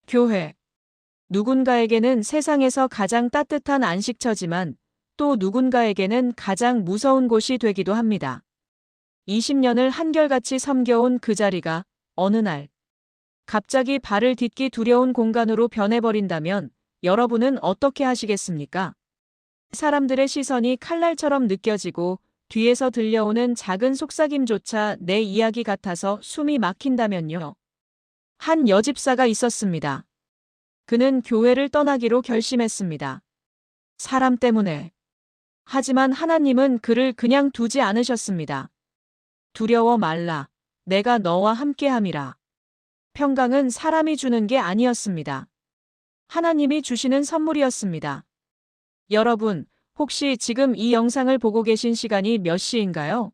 교회. 누군가에게는 세상에서 가장 따뜻한 안식처지만 또 누군가에게는 가장 무서운 곳이 되기도 합니다. 20년을 한결같이 섬겨온 그 자리가 어느 날 갑자기 발을 딛기 두려운 공간으로 변해버린다면 여러분은 어떻게 하시겠습니까? 사람들의 시선이 칼날처럼 느껴지고 뒤에서 들려오는 작은 속삭임조차 내 이야기 같아서 숨이 막힌다면요. 한 여집사가 있었습니다. 그는 교회를 떠나기로 결심했습니다. 사람 때문에. 하지만 하나님은 그를 그냥 두지 않으셨습니다. 두려워 말라. 내가 너와 함께함이라. 평강은 사람이 주는 게 아니었습니다. 하나님이 주시는 선물이었습니다. 여러분, 혹시 지금 이 영상을 보고 계신 시간이 몇 시인가요?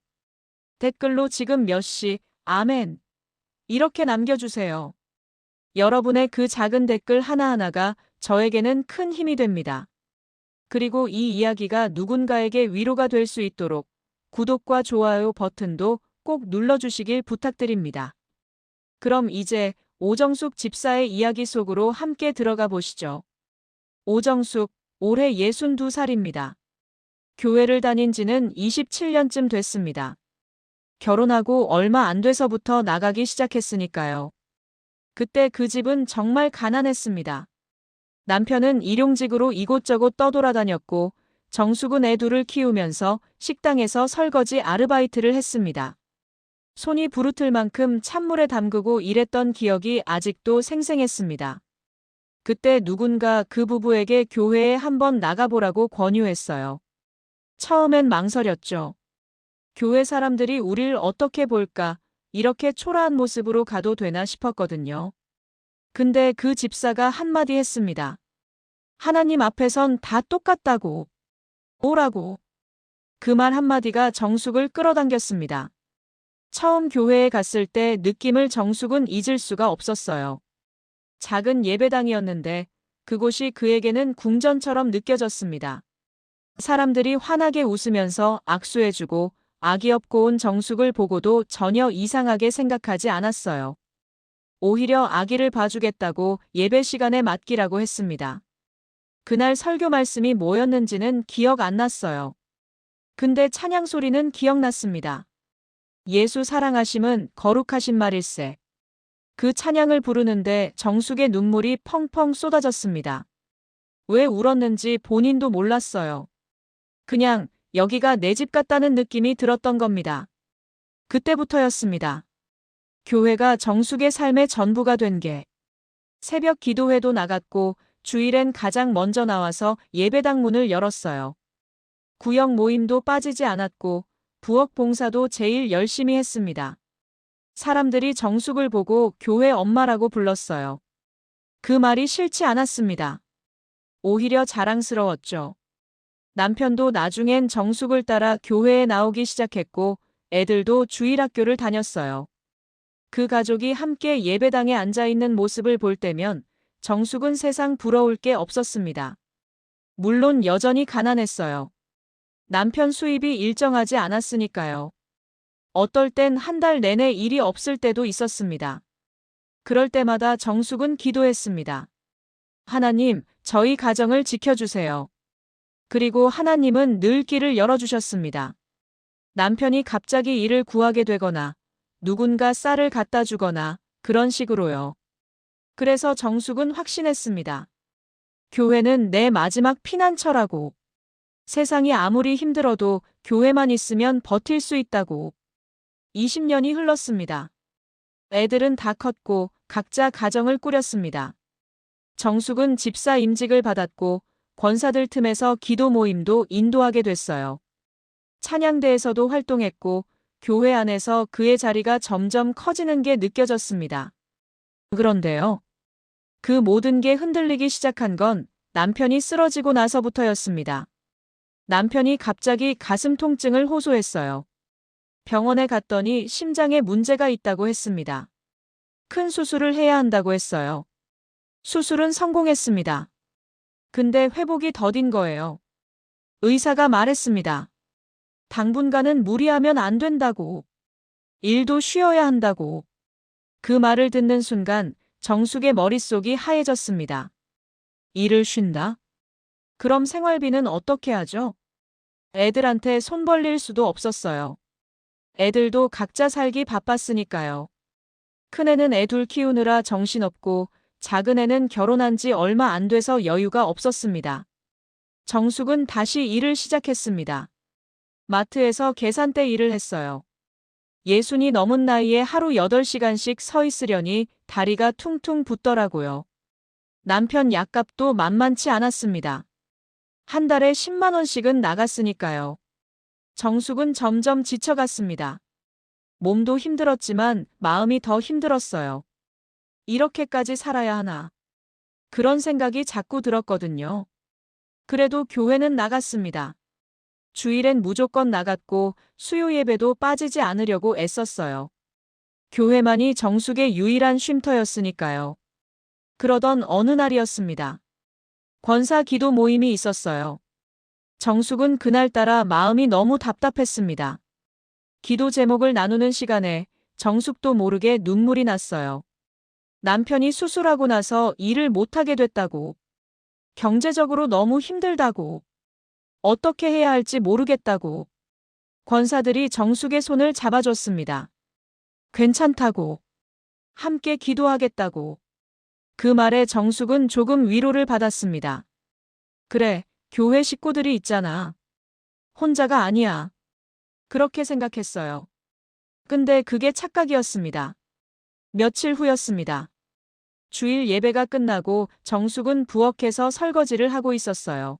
댓글로 지금 몇 시, 아멘. 이렇게 남겨주세요. 여러분의 그 작은 댓글 하나하나가 저에게는 큰 힘이 됩니다. 그리고 이 이야기가 누군가에게 위로가 될 수 있도록 구독과 좋아요 버튼도 꼭 눌러주시길 부탁드립니다. 그럼 이제 오정숙 집사의 이야기 속으로 함께 들어가 보시죠. 오정숙, 올해 62살입니다. 교회를 다닌 지는 27년쯤 됐습니다. 결혼하고 얼마 안 돼서부터 나가기 시작했으니까요. 그때 그 집은 정말 가난했습니다. 남편은 일용직으로 이곳저곳 떠돌아다녔고 정숙은 애 둘을 키우면서 식당에서 설거지 아르바이트를 했습니다. 손이 부르틀 만큼 찬물에 담그고 일했던 기억이 아직도 생생했습니다. 그때 누군가 그 부부에게 교회에 한번 나가보라고 권유했어요. 처음엔 망설였죠. 교회 사람들이 우릴 어떻게 볼까, 이렇게 초라한 모습으로 가도 되나 싶었거든요. 근데 그 집사가 한마디 했습니다. 하나님 앞에선 다 똑같다고. 오라고. 그 말 한마디가 정숙을 끌어당겼습니다. 처음 교회에 갔을 때 느낌을 정숙은 잊을 수가 없었어요. 작은 예배당이었는데 그곳이 그에게는 궁전처럼 느껴졌습니다. 사람들이 환하게 웃으면서 악수해주고 악이 없고 온 정숙을 보고도 전혀 이상하게 생각하지 않았어요. 오히려 아기를 봐주겠다고 예배 시간에 맡기라고 했습니다. 그날 설교 말씀이 뭐였는지는 기억 안 났어요. 근데 찬양 소리는 기억났습니다. 예수 사랑하심은 거룩하신 말일세. 그 찬양을 부르는데 정숙의 눈물이 펑펑 쏟아졌습니다. 왜 울었는지 본인도 몰랐어요. 그냥 여기가 내 집 같다는 느낌이 들었던 겁니다. 그때부터였습니다. 교회가 정숙의 삶의 전부가 된 게. 새벽 기도회도 나갔고 주일엔 가장 먼저 나와서 예배당 문을 열었어요. 구역 모임도 빠지지 않았고 부엌 봉사도 제일 열심히 했습니다. 사람들이 정숙을 보고 교회 엄마라고 불렀어요. 그 말이 싫지 않았습니다. 오히려 자랑스러웠죠. 남편도 나중엔 정숙을 따라 교회에 나오기 시작했고 애들도 주일학교를 다녔어요. 그 가족이 함께 예배당에 앉아있는 모습을 볼 때면 정숙은 세상 부러울 게 없었습니다. 물론 여전히 가난했어요. 남편 수입이 일정하지 않았으니까요. 어떨 땐 한 달 내내 일이 없을 때도 있었습니다. 그럴 때마다 정숙은 기도했습니다. 하나님, 저희 가정을 지켜주세요. 그리고 하나님은 늘 길을 열어주셨습니다. 남편이 갑자기 일을 구하게 되거나 누군가 쌀을 갖다 주거나 그런 식으로요. 그래서 정숙은 확신했습니다. 교회는 내 마지막 피난처라고. 세상이 아무리 힘들어도 교회만 있으면 버틸 수 있다고. 20년이 흘렀습니다. 애들은 다 컸고 각자 가정을 꾸렸습니다. 정숙은 집사 임직을 받았고 권사들 틈에서 기도 모임도 인도하게 됐어요. 찬양대에서도 활동했고 교회 안에서 그의 자리가 점점 커지는 게 느껴졌습니다. 그런데요. 그 모든 게 흔들리기 시작한 건 남편이 쓰러지고 나서부터였습니다. 남편이 갑자기 가슴 통증을 호소했어요. 병원에 갔더니 심장에 문제가 있다고 했습니다. 큰 수술을 해야 한다고 했어요. 수술은 성공했습니다. 근데 회복이 더딘 거예요. 의사가 말했습니다. 당분간은 무리하면 안 된다고. 일도 쉬어야 한다고. 그 말을 듣는 순간 정숙의 머릿속이 하얘졌습니다. 일을 쉰다? 그럼 생활비는 어떻게 하죠? 애들한테 손 벌릴 수도 없었어요. 애들도 각자 살기 바빴으니까요. 큰애는 애 둘 키우느라 정신없고 작은애는 결혼한 지 얼마 안 돼서 여유가 없었습니다. 정숙은 다시 일을 시작했습니다. 마트에서 계산대 일을 했어요. 60이 넘은 나이에 하루 8시간씩 서 있으려니 다리가 퉁퉁 붓더라고요. 남편 약값도 만만치 않았습니다. 한 달에 10만 원씩은 나갔으니까요. 정숙은 점점 지쳐갔습니다. 몸도 힘들었지만 마음이 더 힘들었어요. 이렇게까지 살아야 하나. 그런 생각이 자꾸 들었거든요. 그래도 교회는 나갔습니다. 주일엔 무조건 나갔고 수요 예배도 빠지지 않으려고 애썼어요. 교회만이 정숙의 유일한 쉼터였으니까요. 그러던 어느 날이었습니다. 권사 기도 모임이 있었어요. 정숙은 그날따라 마음이 너무 답답했습니다. 기도 제목을 나누는 시간에 정숙도 모르게 눈물이 났어요. 남편이 수술하고 나서 일을 못하게 됐다고. 경제적으로 너무 힘들다고. 어떻게 해야 할지 모르겠다고. 권사들이 정숙의 손을 잡아줬습니다. 괜찮다고. 함께 기도하겠다고. 그 말에 정숙은 조금 위로를 받았습니다. 그래, 교회 식구들이 있잖아. 혼자가 아니야. 그렇게 생각했어요. 근데 그게 착각이었습니다. 며칠 후였습니다. 주일 예배가 끝나고 정숙은 부엌에서 설거지를 하고 있었어요.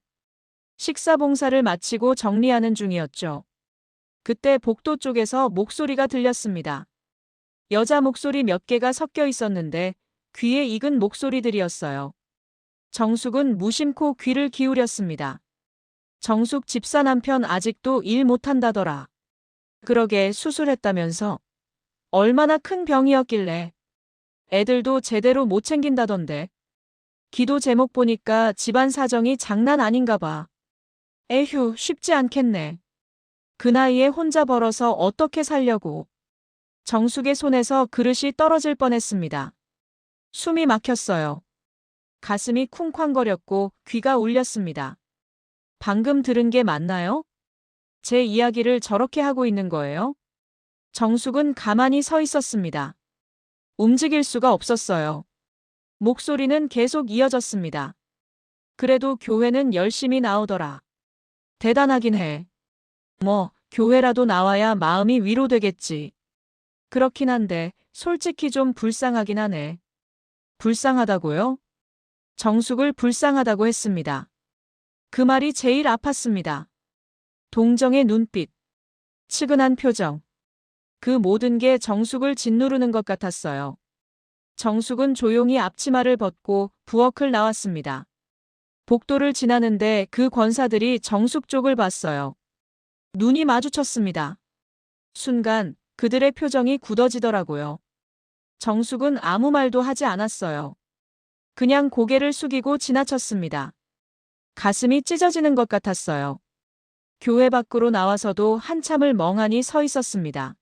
식사 봉사를 마치고 정리하는 중이었죠. 그때 복도 쪽에서 목소리가 들렸습니다. 여자 목소리 몇 개가 섞여 있었는데 귀에 익은 목소리들이었어요. 정숙은 무심코 귀를 기울였습니다. 정숙 집사 남편 아직도 일 못한다더라. 그러게 수술했다면서. 얼마나 큰 병이었길래. 애들도 제대로 못 챙긴다던데. 기도 제목 보니까 집안 사정이 장난 아닌가 봐. 에휴, 쉽지 않겠네. 그 나이에 혼자 벌어서 어떻게 살려고. 정숙의 손에서 그릇이 떨어질 뻔했습니다. 숨이 막혔어요. 가슴이 쿵쾅거렸고 귀가 울렸습니다. 방금 들은 게 맞나요? 제 이야기를 저렇게 하고 있는 거예요? 정숙은 가만히 서 있었습니다. 움직일 수가 없었어요. 목소리는 계속 이어졌습니다. 그래도 교회는 열심히 나오더라. 대단하긴 해. 뭐, 교회라도 나와야 마음이 위로되겠지. 그렇긴 한데, 솔직히 좀 불쌍하긴 하네. 불쌍하다고요? 정숙을 불쌍하다고 했습니다. 그 말이 제일 아팠습니다. 동정의 눈빛, 측은한 표정. 그 모든 게 정숙을 짓누르는 것 같았어요. 정숙은 조용히 앞치마를 벗고 부엌을 나왔습니다. 복도를 지나는데 그 권사들이 정숙 쪽을 봤어요. 눈이 마주쳤습니다. 순간 그들의 표정이 굳어지더라고요. 정숙은 아무 말도 하지 않았어요. 그냥 고개를 숙이고 지나쳤습니다. 가슴이 찢어지는 것 같았어요. 교회 밖으로 나와서도 한참을 멍하니 서 있었습니다.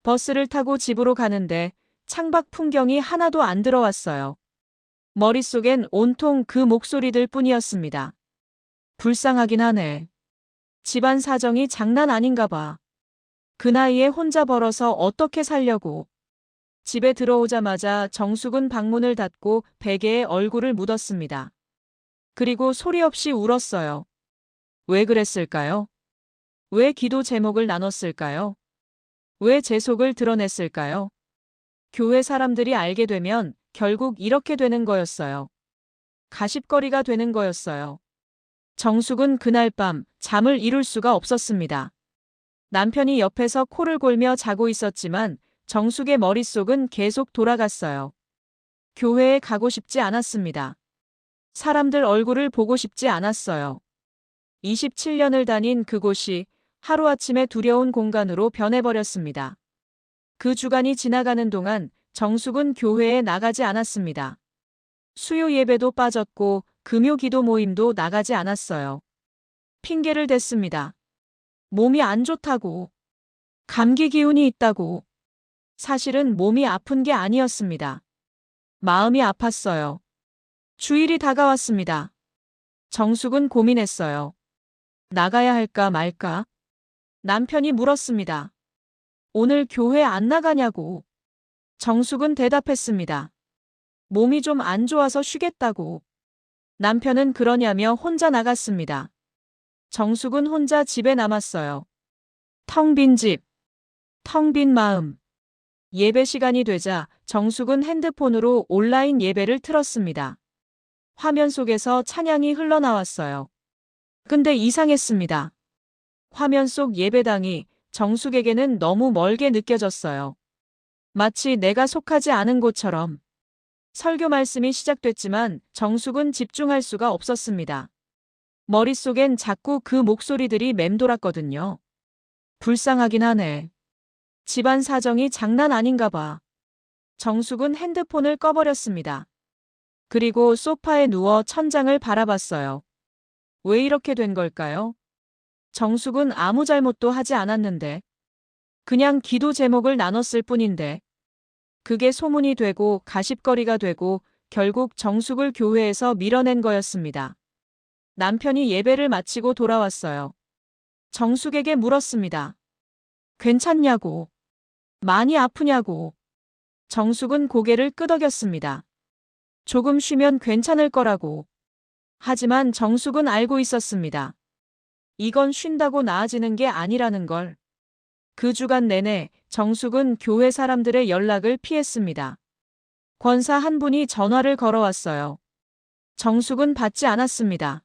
버스를 타고 집으로 가는데 창밖 풍경이 하나도 안 들어왔어요. 머릿속엔 온통 그 목소리들 뿐이었습니다. 불쌍하긴 하네. 집안 사정이 장난 아닌가 봐. 그 나이에 혼자 벌어서 어떻게 살려고. 집에 들어오자마자 정숙은 방문을 닫고 베개에 얼굴을 묻었습니다. 그리고 소리 없이 울었어요. 왜 그랬을까요? 왜 기도 제목을 나눴을까요? 왜 제 속을 드러냈을까요? 교회 사람들이 알게 되면 결국 이렇게 되는 거였어요. 가십거리가 되는 거였어요. 정숙은 그날 밤 잠을 이룰 수가 없었습니다. 남편이 옆에서 코를 골며 자고 있었지만 정숙의 머릿속은 계속 돌아갔어요. 교회에 가고 싶지 않았습니다. 사람들 얼굴을 보고 싶지 않았어요. 27년을 다닌 그곳이 하루아침에 두려운 공간으로 변해버렸습니다. 그 주간이 지나가는 동안 정숙은 교회에 나가지 않았습니다. 수요 예배도 빠졌고 금요 기도 모임도 나가지 않았어요. 핑계를 댔습니다. 몸이 안 좋다고. 감기 기운이 있다고. 사실은 몸이 아픈 게 아니었습니다. 마음이 아팠어요. 주일이 다가왔습니다. 정숙은 고민했어요. 나가야 할까 말까? 남편이 물었습니다. 오늘 교회 안 나가냐고. 정숙은 대답했습니다. 몸이 좀 안 좋아서 쉬겠다고. 남편은 그러냐며 혼자 나갔습니다. 정숙은 혼자 집에 남았어요. 텅 빈 집, 텅 빈 마음. 예배 시간이 되자 정숙은 핸드폰으로 온라인 예배를 틀었습니다. 화면 속에서 찬양이 흘러나왔어요. 근데 이상했습니다. 화면 속 예배당이 정숙에게는 너무 멀게 느껴졌어요. 마치 내가 속하지 않은 곳처럼. 설교 말씀이 시작됐지만 정숙은 집중할 수가 없었습니다. 머릿속엔 자꾸 그 목소리들이 맴돌았거든요. 불쌍하긴 하네. 집안 사정이 장난 아닌가 봐. 정숙은 핸드폰을 꺼버렸습니다. 그리고 소파에 누워 천장을 바라봤어요. 왜 이렇게 된 걸까요? 정숙은 아무 잘못도 하지 않았는데. 그냥 기도 제목을 나눴을 뿐인데. 그게 소문이 되고 가십거리가 되고 결국 정숙을 교회에서 밀어낸 거였습니다. 남편이 예배를 마치고 돌아왔어요. 정숙에게 물었습니다. 괜찮냐고. 많이 아프냐고. 정숙은 고개를 끄덕였습니다. 조금 쉬면 괜찮을 거라고. 하지만 정숙은 알고 있었습니다. 이건 쉰다고 나아지는 게 아니라는 걸. 그 주간 내내 정숙은 교회 사람들의 연락을 피했습니다. 권사 한 분이 전화를 걸어왔어요. 정숙은 받지 않았습니다.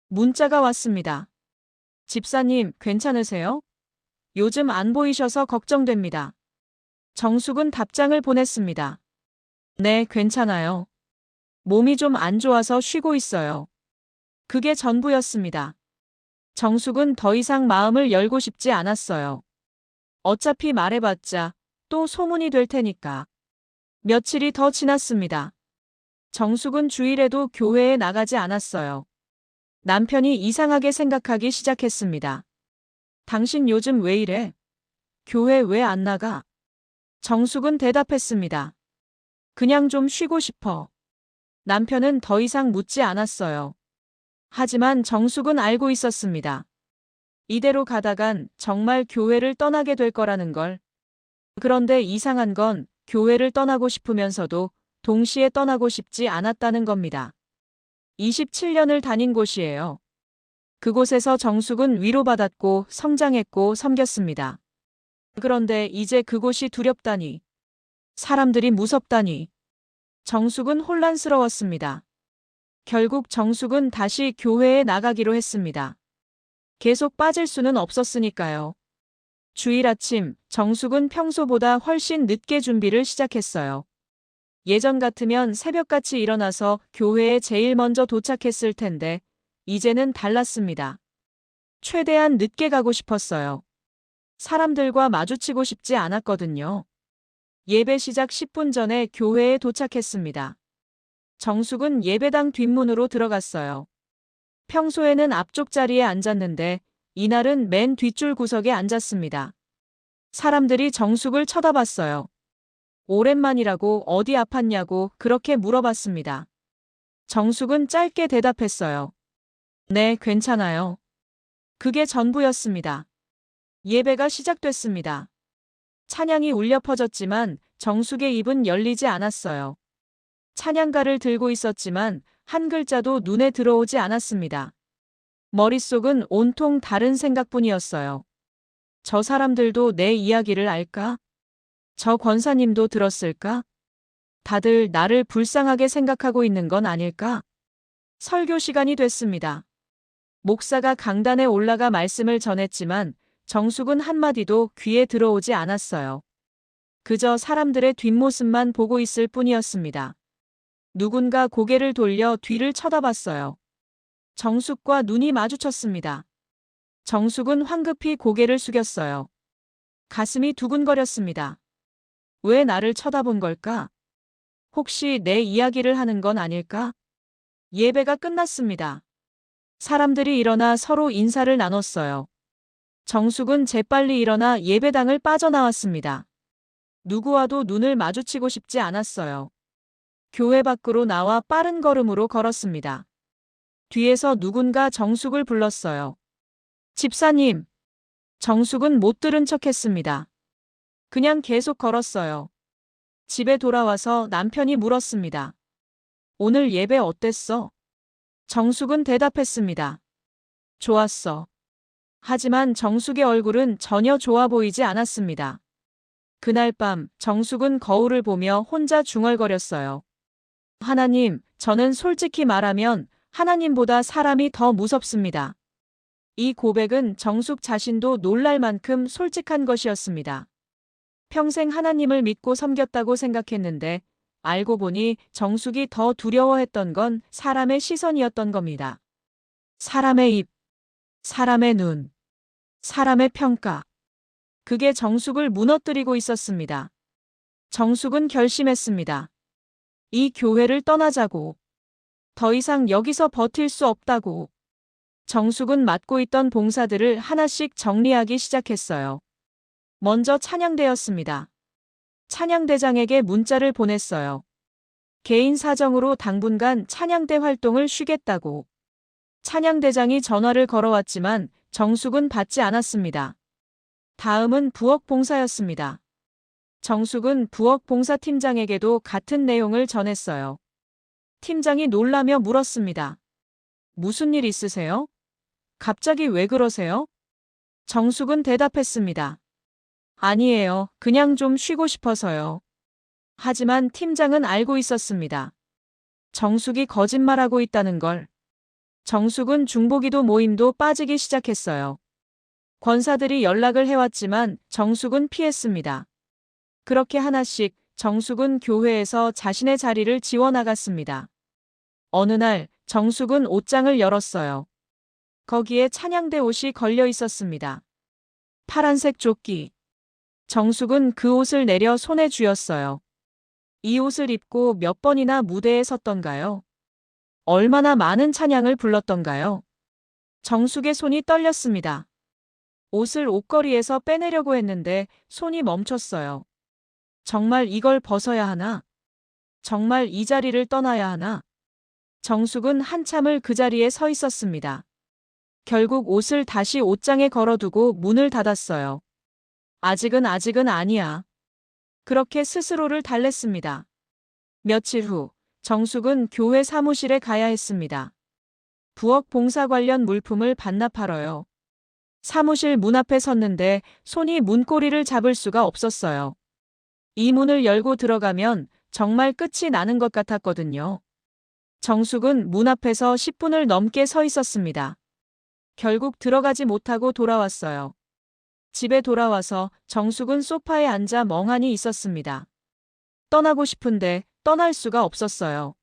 문자가 왔습니다. 집사님, 괜찮으세요? 요즘 안 보이셔서 걱정됩니다. 정숙은 답장을 보냈습니다. 네, 괜찮아요. 몸이 좀 안 좋아서 쉬고 있어요. 그게 전부였습니다. 정숙은 더 이상 마음을 열고 싶지 않았어요. 어차피 말해봤자 또 소문이 될 테니까. 며칠이 더 지났습니다. 정숙은 주일에도 교회에 나가지 않았어요. 남편이 이상하게 생각하기 시작했습니다. 당신 요즘 왜 이래? 교회 왜 안 나가? 정숙은 대답했습니다. 그냥 좀 쉬고 싶어. 남편은 더 이상 묻지 않았어요. 하지만 정숙은 알고 있었습니다. 이대로 가다간 정말 교회를 떠나게 될 거라는 걸. 그런데 이상한 건 교회를 떠나고 싶으면서도 동시에 떠나고 싶지 않았다는 겁니다. 27년을 다닌 곳이에요. 그곳에서 정숙은 위로받았고 성장했고 섬겼습니다. 그런데 이제 그곳이 두렵다니. 사람들이 무섭다니. 정숙은 혼란스러웠습니다. 결국 정숙은 다시 교회에 나가기로 했습니다. 계속 빠질 수는 없었으니까요. 주일 아침, 정숙은 평소보다 훨씬 늦게 준비를 시작했어요. 예전 같으면 새벽같이 일어나서 교회에 제일 먼저 도착했을 텐데, 이제는 달랐습니다. 최대한 늦게 가고 싶었어요. 사람들과 마주치고 싶지 않았거든요. 예배 시작 10분 전에 교회에 도착했습니다. 정숙은 예배당 뒷문으로 들어갔어요. 평소에는 앞쪽 자리에 앉았는데 이날은 맨 뒷줄 구석에 앉았습니다. 사람들이 정숙을 쳐다봤어요. 오랜만이라고 어디 아팠냐고 그렇게 물어봤습니다. 정숙은 짧게 대답했어요. 네, 괜찮아요. 그게 전부였습니다. 예배가 시작됐습니다. 찬양이 울려 퍼졌지만 정숙의 입은 열리지 않았어요. 찬양가를 들고 있었지만 한 글자도 눈에 들어오지 않았습니다. 머릿속은 온통 다른 생각뿐이었어요. 저 사람들도 내 이야기를 알까? 저 권사님도 들었을까? 다들 나를 불쌍하게 생각하고 있는 건 아닐까? 설교 시간이 됐습니다. 목사가 강단에 올라가 말씀을 전했지만 정숙은 한마디도 귀에 들어오지 않았어요. 그저 사람들의 뒷모습만 보고 있을 뿐이었습니다. 누군가 고개를 돌려 뒤를 쳐다봤어요. 정숙과 눈이 마주쳤습니다. 정숙은 황급히 고개를 숙였어요. 가슴이 두근거렸습니다. 왜 나를 쳐다본 걸까? 혹시 내 이야기를 하는 건 아닐까? 예배가 끝났습니다. 사람들이 일어나 서로 인사를 나눴어요. 정숙은 재빨리 일어나 예배당을 빠져나왔습니다. 누구와도 눈을 마주치고 싶지 않았어요. 교회 밖으로 나와 빠른 걸음으로 걸었습니다. 뒤에서 누군가 정숙을 불렀어요. 집사님. 정숙은 못 들은 척했습니다. 그냥 계속 걸었어요. 집에 돌아와서 남편이 물었습니다. 오늘 예배 어땠어? 정숙은 대답했습니다. 좋았어. 하지만 정숙의 얼굴은 전혀 좋아 보이지 않았습니다. 그날 밤 정숙은 거울을 보며 혼자 중얼거렸어요. 하나님, 저는 솔직히 말하면 하나님보다 사람이 더 무섭습니다. 이 고백은 정숙 자신도 놀랄 만큼 솔직한 것이었습니다. 평생 하나님을 믿고 섬겼다고 생각했는데 알고 보니 정숙이 더 두려워했던 건 사람의 시선이었던 겁니다. 사람의 입, 사람의 눈, 사람의 평가. 그게 정숙을 무너뜨리고 있었습니다. 정숙은 결심했습니다. 이 교회를 떠나자고. 더 이상 여기서 버틸 수 없다고. 정숙은 맡고 있던 봉사들을 하나씩 정리하기 시작했어요. 먼저 찬양대였습니다. 찬양대장에게 문자를 보냈어요. 개인 사정으로 당분간 찬양대 활동을 쉬겠다고. 찬양대장이 전화를 걸어왔지만 정숙은 받지 않았습니다. 다음은 부엌봉사였습니다. 정숙은 부엌봉사팀장에게도 같은 내용을 전했어요. 팀장이 놀라며 물었습니다. 무슨 일 있으세요? 갑자기 왜 그러세요? 정숙은 대답했습니다. 아니에요. 그냥 좀 쉬고 싶어서요. 하지만 팀장은 알고 있었습니다. 정숙이 거짓말하고 있다는 걸. 정숙은 중보기도 모임도 빠지기 시작했어요. 권사들이 연락을 해왔지만 정숙은 피했습니다. 그렇게 하나씩 정숙은 교회에서 자신의 자리를 지워나갔습니다. 어느 날 정숙은 옷장을 열었어요. 거기에 찬양대 옷이 걸려 있었습니다. 파란색 조끼. 정숙은 그 옷을 내려 손에 쥐었어요. 이 옷을 입고 몇 번이나 무대에 섰던가요? 얼마나 많은 찬양을 불렀던가요? 정숙의 손이 떨렸습니다. 옷을 옷걸이에서 빼내려고 했는데 손이 멈췄어요. 정말 이걸 벗어야 하나? 정말 이 자리를 떠나야 하나? 정숙은 한참을 그 자리에 서 있었습니다. 결국 옷을 다시 옷장에 걸어두고 문을 닫았어요. 아직은 아니야. 그렇게 스스로를 달랬습니다. 며칠 후 정숙은 교회 사무실에 가야 했습니다. 부엌 봉사 관련 물품을 반납하러요. 사무실 문 앞에 섰는데 손이 문고리를 잡을 수가 없었어요. 이 문을 열고 들어가면 정말 끝이 나는 것 같았거든요. 정숙은 문 앞에서 10분을 넘게 서 있었습니다. 결국 들어가지 못하고 돌아왔어요. 집에 돌아와서 정숙은 소파에 앉아 멍하니 있었습니다. 떠나고 싶은데 떠날 수가 없었어요.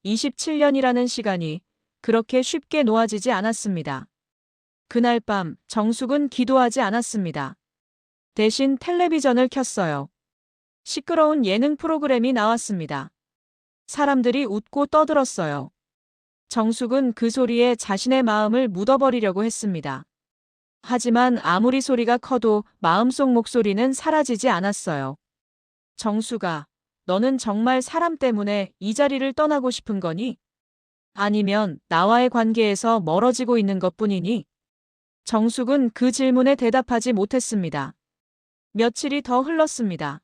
27년이라는 시간이 그렇게 쉽게 놓아지지 않았습니다. 그날 밤 정숙은 기도하지 않았습니다. 대신 텔레비전을 켰어요. 시끄러운 예능 프로그램이 나왔습니다. 사람들이 웃고 떠들었어요. 정숙은 그 소리에 자신의 마음을 묻어버리려고 했습니다. 하지만 아무리 소리가 커도 마음속 목소리는 사라지지 않았어요. 정숙아, 너는 정말 사람 때문에 이 자리를 떠나고 싶은 거니? 아니면 나와의 관계에서 멀어지고 있는 것뿐이니? 정숙은 그 질문에 대답하지 못했습니다. 며칠이 더 흘렀습니다.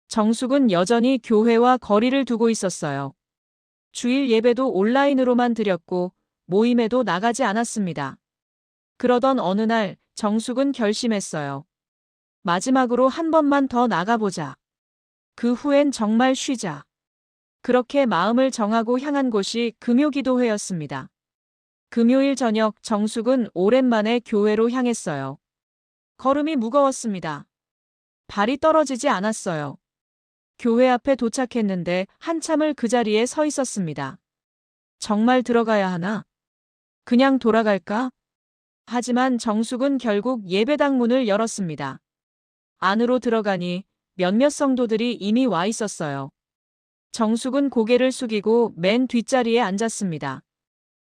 정숙은 여전히 교회와 거리를 두고 있었어요. 주일 예배도 온라인으로만 드렸고 모임에도 나가지 않았습니다. 그러던 어느 날 정숙은 결심했어요. 마지막으로 한 번만 더 나가보자. 그 후엔 정말 쉬자. 그렇게 마음을 정하고 향한 곳이 금요기도회였습니다. 금요일 저녁 정숙은 오랜만에 교회로 향했어요. 걸음이 무거웠습니다. 발이 떨어지지 않았어요. 교회 앞에 도착했는데 한참을 그 자리에 서 있었습니다. 정말 들어가야 하나? 그냥 돌아갈까? 하지만 정숙은 결국 예배당 문을 열었습니다. 안으로 들어가니 몇몇 성도들이 이미 와 있었어요. 정숙은 고개를 숙이고 맨 뒷자리에 앉았습니다.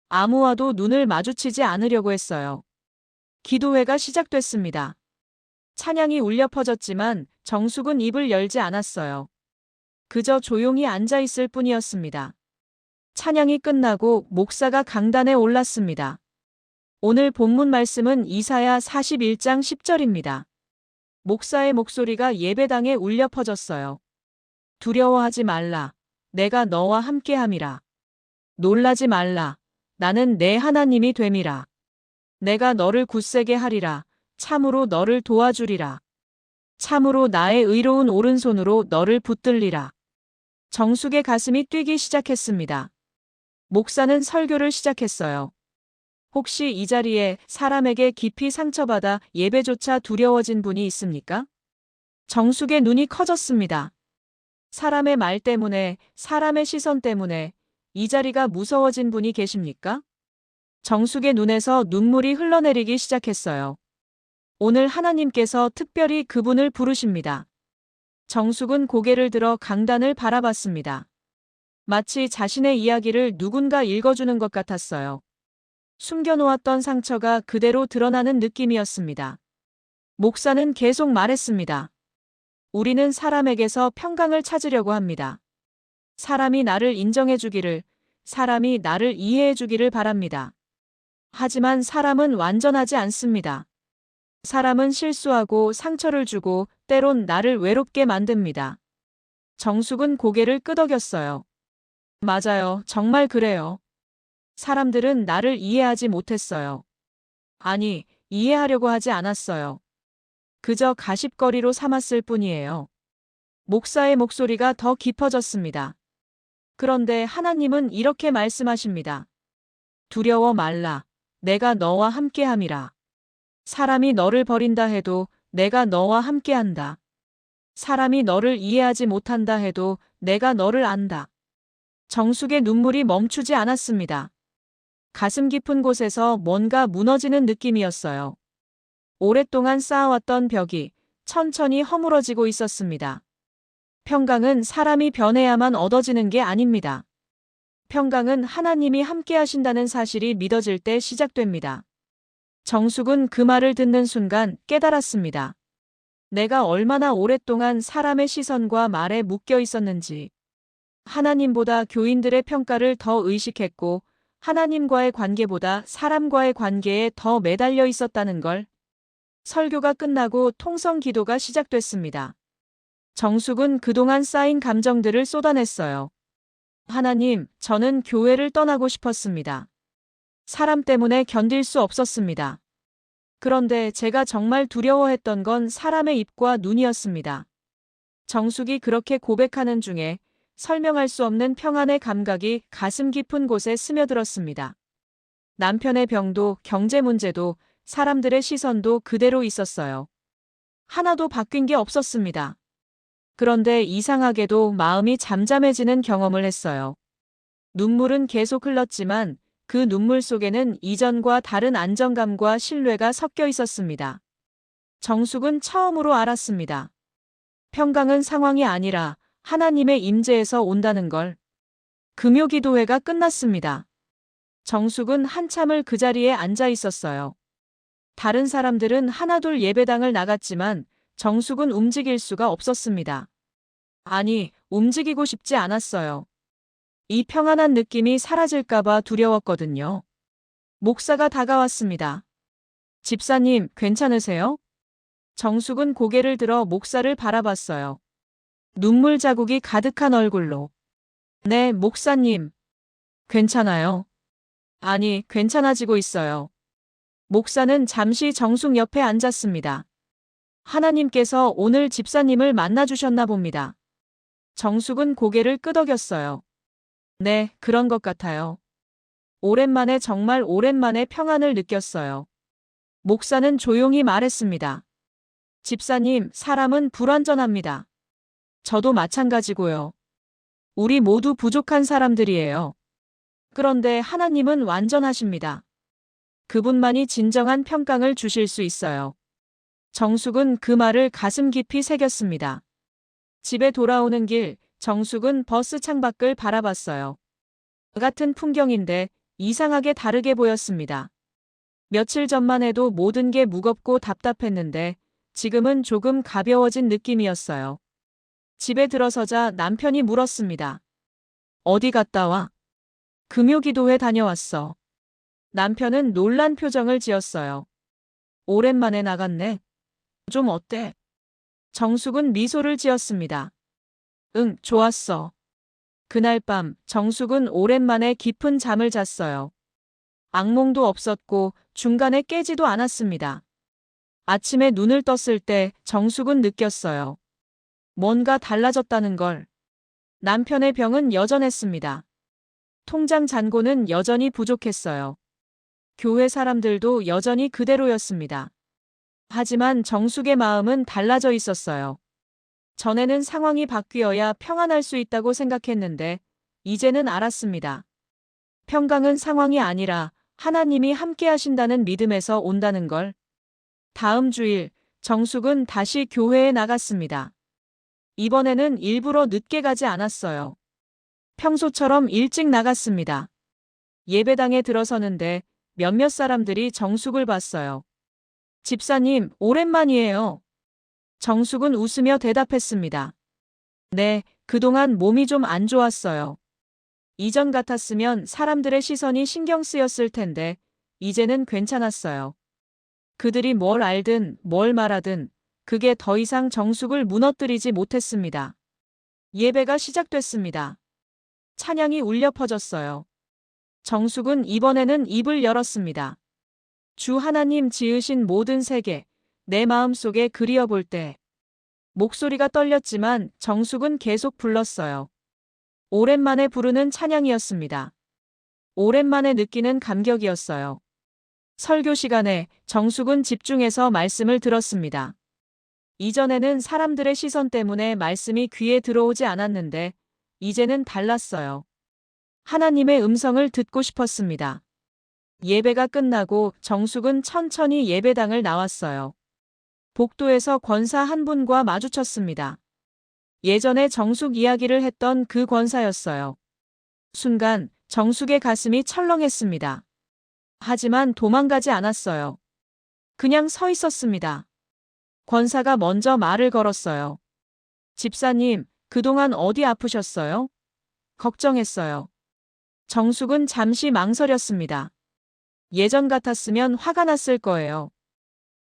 아무와도 눈을 마주치지 않으려고 했어요. 기도회가 시작됐습니다. 찬양이 울려 퍼졌지만 정숙은 입을 열지 않았어요. 그저 조용히 앉아 있을 뿐이었습니다. 찬양이 끝나고 목사가 강단에 올랐습니다. 오늘 본문 말씀은 이사야 41장 10절입니다. 목사의 목소리가 예배당에 울려 퍼졌어요. 두려워하지 말라. 내가 너와 함께함이라. 놀라지 말라. 나는 내 하나님이 됨이라. 내가 너를 굳세게 하리라. 참으로 너를 도와주리라. 참으로 나의 의로운 오른손으로 너를 붙들리라. 정숙의 가슴이 뛰기 시작했습니다. 목사는 설교를 시작했어요. 혹시 이 자리에 사람에게 깊이 상처받아 예배조차 두려워진 분이 있습니까? 정숙의 눈이 커졌습니다. 사람의 말 때문에, 사람의 시선 때문에 이 자리가 무서워진 분이 계십니까? 정숙의 눈에서 눈물이 흘러내리기 시작했어요. 오늘 하나님께서 특별히 그분을 부르십니다. 정숙은 고개를 들어 강단을 바라봤습니다. 마치 자신의 이야기를 누군가 읽어주는 것 같았어요. 숨겨놓았던 상처가 그대로 드러나는 느낌이었습니다. 목사는 계속 말했습니다. 우리는 사람에게서 평강을 찾으려고 합니다. 사람이 나를 인정해주기를, 사람이 나를 이해해주기를 바랍니다. 하지만 사람은 완전하지 않습니다. 사람은 실수하고 상처를 주고 때론 나를 외롭게 만듭니다. 정숙은 고개를 끄덕였어요. 맞아요. 정말 그래요. 사람들은 나를 이해하지 못했어요. 아니, 이해하려고 하지 않았어요. 그저 가십거리로 삼았을 뿐이에요. 목사의 목소리가 더 깊어졌습니다. 그런데 하나님은 이렇게 말씀하십니다. 두려워 말라. 내가 너와 함께함이라. 사람이 너를 버린다 해도 내가 너와 함께한다. 사람이 너를 이해하지 못한다 해도 내가 너를 안다. 정숙의 눈물이 멈추지 않았습니다. 가슴 깊은 곳에서 뭔가 무너지는 느낌이었어요. 오랫동안 쌓아왔던 벽이 천천히 허물어지고 있었습니다. 평강은 사람이 변해야만 얻어지는 게 아닙니다. 평강은 하나님이 함께 하신다는 사실이 믿어질 때 시작됩니다. 정숙은 그 말을 듣는 순간 깨달았습니다. 내가 얼마나 오랫동안 사람의 시선과 말에 묶여 있었는지, 하나님보다 교인들의 평가를 더 의식했고 하나님과의 관계보다 사람과의 관계에 더 매달려 있었다는 걸. 설교가 끝나고 통성 기도가 시작됐습니다. 정숙은 그동안 쌓인 감정들을 쏟아냈어요. 하나님, 저는 교회를 떠나고 싶었습니다. 사람 때문에 견딜 수 없었습니다. 그런데 제가 정말 두려워했던 건 사람의 입과 눈이었습니다. 정숙이 그렇게 고백하는 중에 설명할 수 없는 평안의 감각이 가슴 깊은 곳에 스며들었습니다. 남편의 병도 경제 문제도 사람들의 시선도 그대로 있었어요. 하나도 바뀐 게 없었습니다. 그런데 이상하게도 마음이 잠잠해지는 경험을 했어요. 눈물은 계속 흘렀지만 그 눈물 속에는 이전과 다른 안정감과 신뢰가 섞여 있었습니다. 정숙은 처음으로 알았습니다. 평강은 상황이 아니라 하나님의 임재에서 온다는 걸. 금요기도회가 끝났습니다. 정숙은 한참을 그 자리에 앉아 있었어요. 다른 사람들은 하나둘 예배당을 나갔지만 정숙은 움직일 수가 없었습니다. 아니, 움직이고 싶지 않았어요. 이 평안한 느낌이 사라질까봐 두려웠거든요. 목사가 다가왔습니다. 집사님, 괜찮으세요? 정숙은 고개를 들어 목사를 바라봤어요. 눈물 자국이 가득한 얼굴로. 네, 목사님. 괜찮아요. 아니, 괜찮아지고 있어요. 목사는 잠시 정숙 옆에 앉았습니다. 하나님께서 오늘 집사님을 만나주셨나 봅니다. 정숙은 고개를 끄덕였어요. 네, 그런 것 같아요. 오랜만에 정말 오랜만에 평안을 느꼈어요. 목사는 조용히 말했습니다. 집사님, 사람은 불완전합니다. 저도 마찬가지고요. 우리 모두 부족한 사람들이에요. 그런데 하나님은 완전하십니다. 그분만이 진정한 평강을 주실 수 있어요. 정숙은 그 말을 가슴 깊이 새겼습니다. 집에 돌아오는 길, 정숙은 버스 창밖을 바라봤어요. 같은 풍경인데 이상하게 다르게 보였습니다. 며칠 전만 해도 모든 게 무겁고 답답했는데 지금은 조금 가벼워진 느낌이었어요. 집에 들어서자 남편이 물었습니다. 어디 갔다 와? 금요기도회 다녀왔어. 남편은 놀란 표정을 지었어요. 오랜만에 나갔네. 좀 어때? 정숙은 미소를 지었습니다. 응, 좋았어. 그날 밤 정숙은 오랜만에 깊은 잠을 잤어요. 악몽도 없었고 중간에 깨지도 않았습니다. 아침에 눈을 떴을 때 정숙은 느꼈어요. 뭔가 달라졌다는 걸. 남편의 병은 여전했습니다. 통장 잔고는 여전히 부족했어요. 교회 사람들도 여전히 그대로였습니다. 하지만 정숙의 마음은 달라져 있었어요. 전에는 상황이 바뀌어야 평안할 수 있다고 생각했는데 이제는 알았습니다. 평강은 상황이 아니라 하나님이 함께 하신다는 믿음에서 온다는 걸. 다음 주일 정숙은 다시 교회에 나갔습니다. 이번에는 일부러 늦게 가지 않았어요. 평소처럼 일찍 나갔습니다. 예배당에 들어서는데 몇몇 사람들이 정숙을 봤어요. 집사님, 오랜만이에요. 정숙은 웃으며 대답했습니다. 네, 그동안 몸이 좀 안 좋았어요. 이전 같았으면 사람들의 시선이 신경 쓰였을 텐데, 이제는 괜찮았어요. 그들이 뭘 알든 뭘 말하든 그게 더 이상 정숙을 무너뜨리지 못했습니다. 예배가 시작됐습니다. 찬양이 울려 퍼졌어요. 정숙은 이번에는 입을 열었습니다. 주 하나님 지으신 모든 세계, 내 마음속에 그리어볼 때. 목소리가 떨렸지만 정숙은 계속 불렀어요. 오랜만에 부르는 찬양이었습니다. 오랜만에 느끼는 감격이었어요. 설교 시간에 정숙은 집중해서 말씀을 들었습니다. 이전에는 사람들의 시선 때문에 말씀이 귀에 들어오지 않았는데 이제는 달랐어요. 하나님의 음성을 듣고 싶었습니다. 예배가 끝나고 정숙은 천천히 예배당을 나왔어요. 복도에서 권사 한 분과 마주쳤습니다. 예전에 정숙 이야기를 했던 그 권사였어요. 순간 정숙의 가슴이 철렁했습니다. 하지만 도망가지 않았어요. 그냥 서 있었습니다. 권사가 먼저 말을 걸었어요. 집사님, 그동안 어디 아프셨어요? 걱정했어요. 정숙은 잠시 망설였습니다. 예전 같았으면 화가 났을 거예요.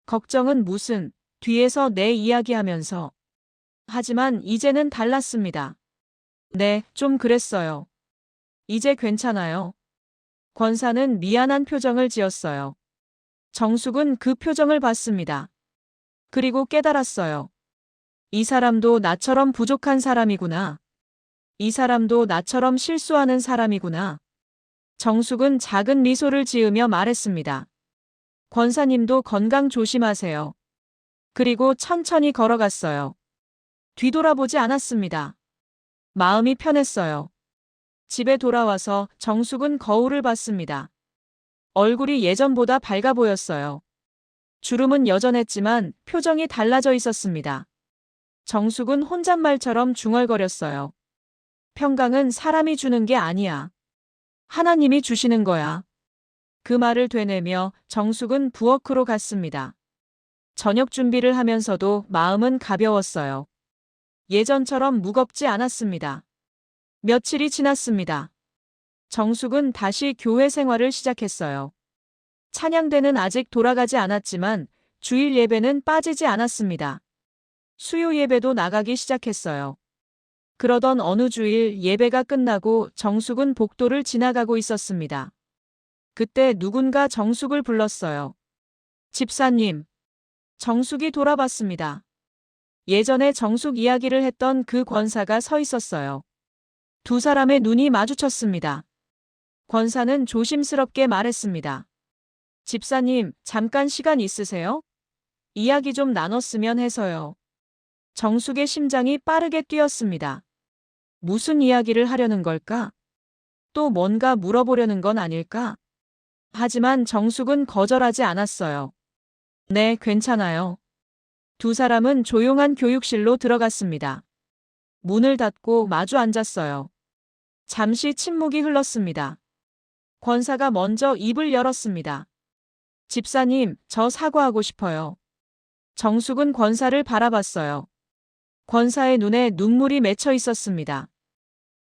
걱정은 무슨, 뒤에서 내 이야기하면서. 하지만 이제는 달랐습니다. 네, 좀 그랬어요. 이제 괜찮아요. 권사는 미안한 표정을 지었어요. 정숙은 그 표정을 봤습니다. 그리고 깨달았어요. 이 사람도 나처럼 부족한 사람이구나. 이 사람도 나처럼 실수하는 사람이구나. 정숙은 작은 미소를 지으며 말했습니다. 권사님도 건강 조심하세요. 그리고 천천히 걸어갔어요. 뒤돌아보지 않았습니다. 마음이 편했어요. 집에 돌아와서 정숙은 거울을 봤습니다. 얼굴이 예전보다 밝아 보였어요. 주름은 여전했지만 표정이 달라져 있었습니다. 정숙은 혼잣말처럼 중얼거렸어요. 평강은 사람이 주는 게 아니야. 하나님이 주시는 거야. 그 말을 되뇌며 정숙은 부엌으로 갔습니다. 저녁 준비를 하면서도 마음은 가벼웠어요. 예전처럼 무겁지 않았습니다. 며칠이 지났습니다. 정숙은 다시 교회 생활을 시작했어요. 찬양대는 아직 돌아가지 않았지만 주일 예배는 빠지지 않았습니다. 수요 예배도 나가기 시작했어요. 그러던 어느 주일 예배가 끝나고 정숙은 복도를 지나가고 있었습니다. 그때 누군가 정숙을 불렀어요. 집사님. 정숙이 돌아봤습니다. 예전에 정숙 이야기를 했던 그 권사가 서 있었어요. 두 사람의 눈이 마주쳤습니다. 권사는 조심스럽게 말했습니다. 집사님, 잠깐 시간 있으세요? 이야기 좀 나눴으면 해서요. 정숙의 심장이 빠르게 뛰었습니다. 무슨 이야기를 하려는 걸까? 또 뭔가 물어보려는 건 아닐까? 하지만 정숙은 거절하지 않았어요. 네, 괜찮아요. 두 사람은 조용한 교육실로 들어갔습니다. 문을 닫고 마주 앉았어요. 잠시 침묵이 흘렀습니다. 권사가 먼저 입을 열었습니다. 집사님, 저 사과하고 싶어요. 정숙은 권사를 바라봤어요. 권사의 눈에 눈물이 맺혀 있었습니다.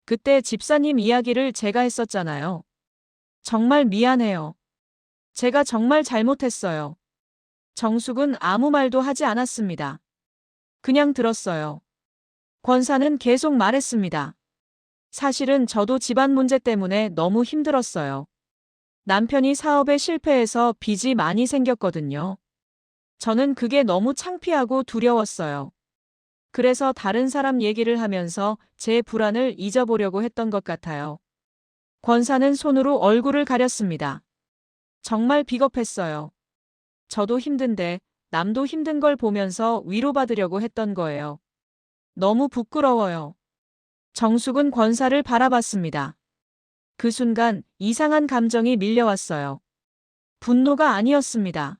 그때 집사님 이야기를 제가 했었잖아요. 정말 미안해요. 제가 정말 잘못했어요. 정숙은 아무 말도 하지 않았습니다. 그냥 들었어요. 권사는 계속 말했습니다. 사실은 저도 집안 문제 때문에 너무 힘들었어요. 남편이 사업에 실패해서 빚이 많이 생겼거든요. 저는 그게 너무 창피하고 두려웠어요. 그래서 다른 사람 얘기를 하면서 제 불안을 잊어보려고 했던 것 같아요. 권사는 손으로 얼굴을 가렸습니다. 정말 비겁했어요. 저도 힘든데 남도 힘든 걸 보면서 위로받으려고 했던 거예요. 너무 부끄러워요. 정숙은 권사를 바라봤습니다. 그 순간 이상한 감정이 밀려왔어요. 분노가 아니었습니다.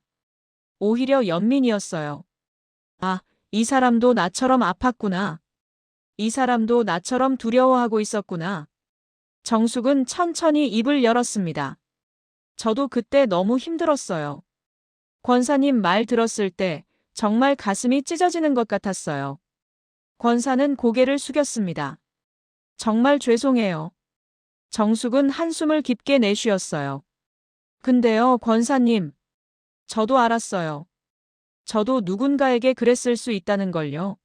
오히려 연민이었어요. 아, 이 사람도 나처럼 아팠구나. 이 사람도 나처럼 두려워하고 있었구나. 정숙은 천천히 입을 열었습니다. 저도 그때 너무 힘들었어요. 권사님 말 들었을 때 정말 가슴이 찢어지는 것 같았어요. 권사는 고개를 숙였습니다. 정말 죄송해요. 정숙은 한숨을 깊게 내쉬었어요. 근데요, 권사님. 저도 알았어요. 저도 누군가에게 그랬을 수 있다는 걸요.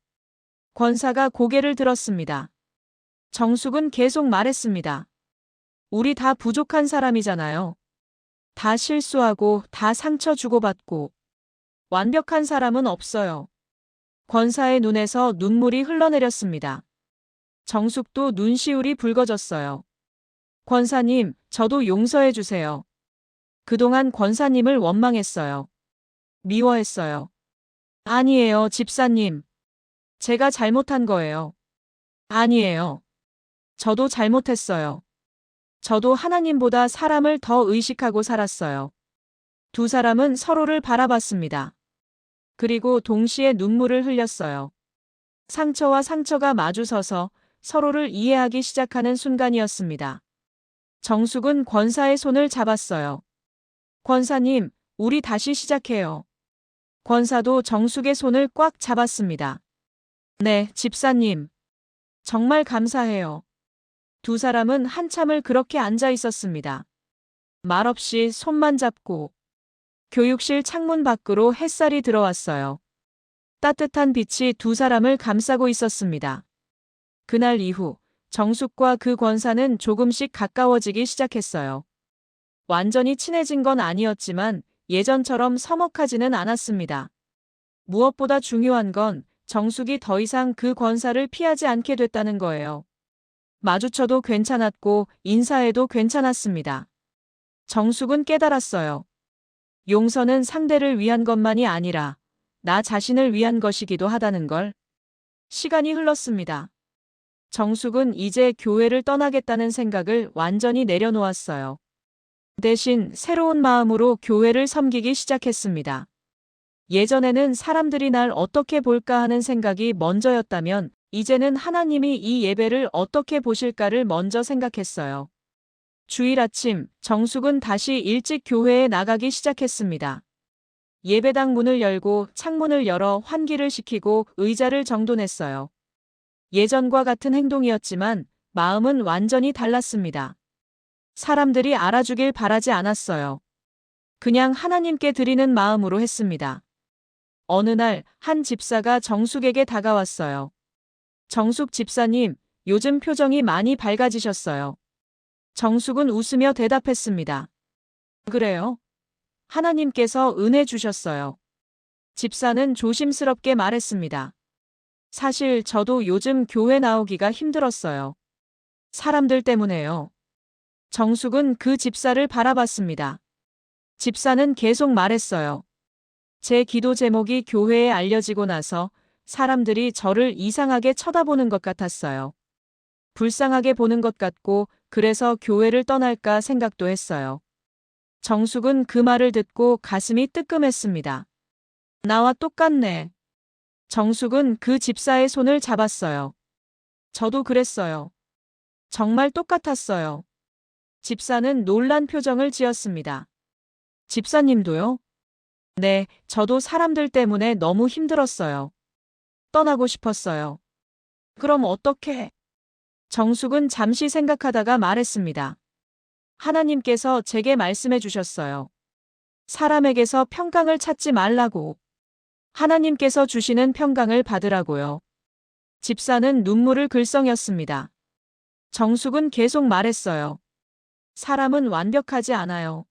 권사가 고개를 들었습니다. 정숙은 계속 말했습니다. 우리 다 부족한 사람이잖아요. 다 실수하고 다 상처 주고받고 완벽한 사람은 없어요. 권사의 눈에서 눈물이 흘러내렸습니다. 정숙도 눈시울이 붉어졌어요. 권사님, 저도 용서해 주세요. 그동안 권사님을 원망했어요. 미워했어요. 아니에요, 집사님. 제가 잘못한 거예요. 아니에요. 저도 잘못했어요. 저도 하나님보다 사람을 더 의식하고 살았어요. 두 사람은 서로를 바라봤습니다. 그리고 동시에 눈물을 흘렸어요. 상처와 상처가 마주서서 서로를 이해하기 시작하는 순간이었습니다. 정숙은 권사의 손을 잡았어요. 권사님, 우리 다시 시작해요. 권사도 정숙의 손을 꽉 잡았습니다. 네, 집사님. 정말 감사해요. 두 사람은 한참을 그렇게 앉아 있었습니다. 말없이 손만 잡고. 교육실 창문 밖으로 햇살이 들어왔어요. 따뜻한 빛이 두 사람을 감싸고 있었습니다. 그날 이후 정숙과 그 권사는 조금씩 가까워지기 시작했어요. 완전히 친해진 건 아니었지만 예전처럼 서먹하지는 않았습니다. 무엇보다 중요한 건 정숙이 더 이상 그 권사를 피하지 않게 됐다는 거예요. 마주쳐도 괜찮았고 인사해도 괜찮았습니다. 정숙은 깨달았어요. 용서는 상대를 위한 것만이 아니라 나 자신을 위한 것이기도 하다는 걸. 시간이 흘렀습니다. 정숙은 이제 교회를 떠나겠다는 생각을 완전히 내려놓았어요. 대신 새로운 마음으로 교회를 섬기기 시작했습니다. 예전에는 사람들이 날 어떻게 볼까 하는 생각이 먼저였다면 이제는 하나님이 이 예배를 어떻게 보실까를 먼저 생각했어요. 주일 아침 정숙은 다시 일찍 교회에 나가기 시작했습니다. 예배당 문을 열고 창문을 열어 환기를 시키고 의자를 정돈했어요. 예전과 같은 행동이었지만 마음은 완전히 달랐습니다. 사람들이 알아주길 바라지 않았어요. 그냥 하나님께 드리는 마음으로 했습니다. 어느 날 한 집사가 정숙에게 다가왔어요. 정숙 집사님, 요즘 표정이 많이 밝아지셨어요. 정숙은 웃으며 대답했습니다. 그래요? 하나님께서 은혜 주셨어요. 집사는 조심스럽게 말했습니다. 사실 저도 요즘 교회 나오기가 힘들었어요. 사람들 때문에요. 정숙은 그 집사를 바라봤습니다. 집사는 계속 말했어요. 제 기도 제목이 교회에 알려지고 나서 사람들이 저를 이상하게 쳐다보는 것 같았어요. 불쌍하게 보는 것 같고 그래서 교회를 떠날까 생각도 했어요. 정숙은 그 말을 듣고 가슴이 뜨끔했습니다. 나와 똑같네. 정숙은 그 집사의 손을 잡았어요. 저도 그랬어요. 정말 똑같았어요. 집사는 놀란 표정을 지었습니다. 집사님도요? 네, 저도 사람들 때문에 너무 힘들었어요. 떠나고 싶었어요. 그럼 어떡해? 정숙은 잠시 생각하다가 말했습니다. 하나님께서 제게 말씀해 주셨어요. 사람에게서 평강을 찾지 말라고. 하나님께서 주시는 평강을 받으라고요. 집사는 눈물을 글썽였습니다. 정숙은 계속 말했어요. 사람은 완벽하지 않아요.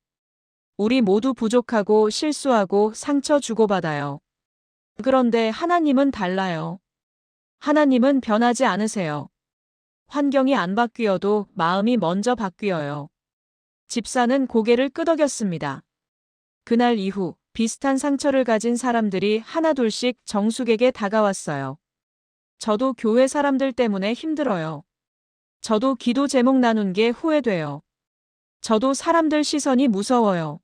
우리 모두 부족하고 실수하고 상처 주고받아요. 그런데 하나님은 달라요. 하나님은 변하지 않으세요. 환경이 안 바뀌어도 마음이 먼저 바뀌어요. 집사는 고개를 끄덕였습니다. 그날 이후 비슷한 상처를 가진 사람들이 하나둘씩 정숙에게 다가왔어요. 저도 교회 사람들 때문에 힘들어요. 저도 기도 제목 나눈 게 후회돼요. 저도 사람들 시선이 무서워요.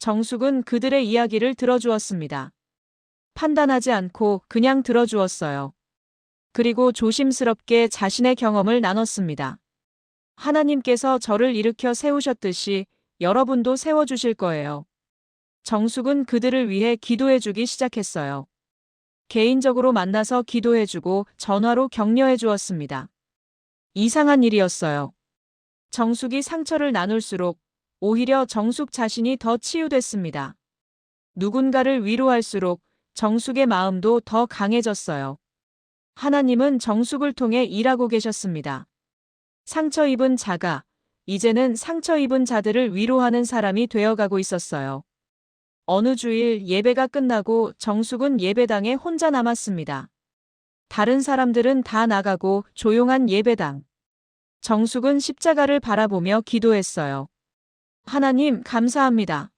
정숙은 그들의 이야기를 들어주었습니다. 판단하지 않고 그냥 들어주었어요. 그리고 조심스럽게 자신의 경험을 나눴습니다. 하나님께서 저를 일으켜 세우셨듯이 여러분도 세워주실 거예요. 정숙은 그들을 위해 기도해주기 시작했어요. 개인적으로 만나서 기도해주고 전화로 격려해 주었습니다. 이상한 일이었어요. 정숙이 상처를 나눌수록 오히려 정숙 자신이 더 치유됐습니다. 누군가를 위로할수록 정숙의 마음도 더 강해졌어요. 하나님은 정숙을 통해 일하고 계셨습니다. 상처 입은 자가 이제는 상처 입은 자들을 위로하는 사람이 되어가고 있었어요. 어느 주일 예배가 끝나고 정숙은 예배당에 혼자 남았습니다. 다른 사람들은 다 나가고 조용한 예배당. 정숙은 십자가를 바라보며 기도했어요. 하나님, 감사합니다.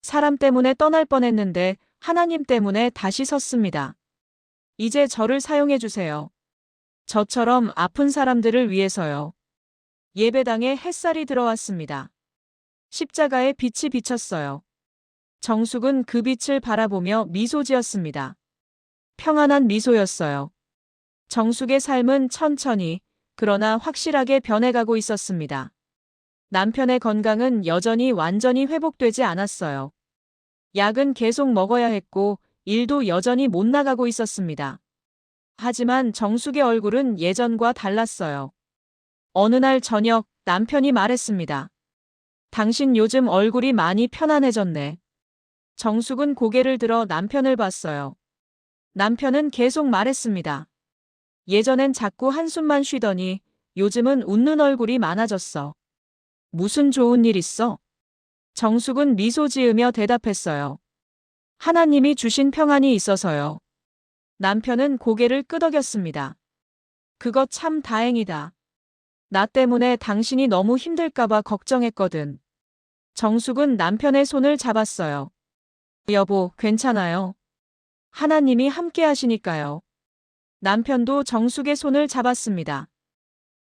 사람 때문에 떠날 뻔했는데 하나님 때문에 다시 섰습니다. 이제 저를 사용해 주세요. 저처럼 아픈 사람들을 위해서요. 예배당에 햇살이 들어왔습니다. 십자가에 빛이 비쳤어요. 정숙은 그 빛을 바라보며 미소 지었습니다. 평안한 미소였어요. 정숙의 삶은 천천히, 그러나 확실하게 변해가고 있었습니다. 남편의 건강은 여전히 완전히 회복되지 않았어요. 약은 계속 먹어야 했고, 일도 여전히 못 나가고 있었습니다. 하지만 정숙의 얼굴은 예전과 달랐어요. 어느 날 저녁 남편이 말했습니다. 당신 요즘 얼굴이 많이 편안해졌네. 정숙은 고개를 들어 남편을 봤어요. 남편은 계속 말했습니다. 예전엔 자꾸 한숨만 쉬더니 요즘은 웃는 얼굴이 많아졌어. 무슨 좋은 일 있어? 정숙은 미소 지으며 대답했어요. 하나님이 주신 평안이 있어서요. 남편은 고개를 끄덕였습니다. 그거 참 다행이다. 나 때문에 당신이 너무 힘들까봐 걱정했거든. 정숙은 남편의 손을 잡았어요. 여보, 괜찮아요. 하나님이 함께 하시니까요. 남편도 정숙의 손을 잡았습니다.